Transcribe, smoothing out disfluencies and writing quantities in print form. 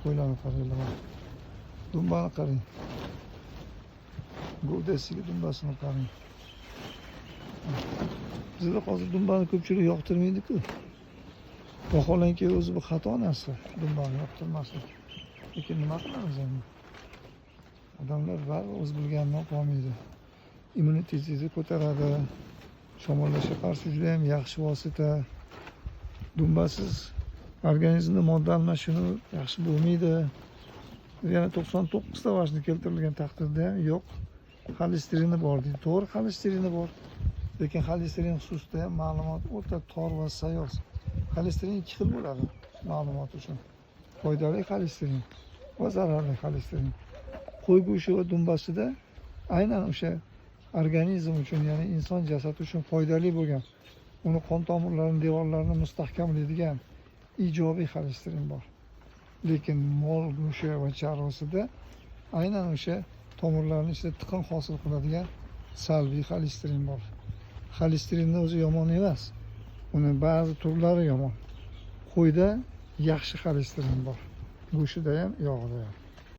qo'ylarni qaranglar. Dumbani qarang. Gövdesiga dumbasini qarang. Bizda hozir dumbani ko'pchilik yoqtirmaydi-ku. Vaholanki o'zi bu xato narsa, dumbani yoqtirmaslik. Lekin nima qilamiz endi? Odamlar baribir o'z bilganidan qolmaydi. Immunitetini ko'taradi. Shamollashga qarshi juda ham yaxshi vosita. Dumbasiz organizmda modda almashinuvi yaxshi bo'lmaydi. Yana 99 ta vajni keltirilgan taqdirda ham yo'q. Xolesterini bor deydi. To'g'ri, xolesterini bor. Lekin xolesterin xususida ham ma'lumot o'ta tor va sayoz. Xolesterin ikki xil bo'ladi, ma'lumot uchun. Foydali xolesterin va zararli xolesterin. Qo'y go'shti va dumbasida aynan o'sha organizm uchun, ya'ni inson jasadi uchun foydali bo'lgan, uni qon tomirlarini, devorlarini mustahkamlaydigan ijobiy xolesterin bor. Lekin mol go'shti va chorvasida aynan o'sha tomirlarning ichida tiqin hosil qiladigan salbiy xolesterin bor. Xolesterinning o'zi yomon emas. Uni ba'zi turlari yomon. Qo'yda yaxshi xolesterin bor. Go'shtida ham, yog'ida ham.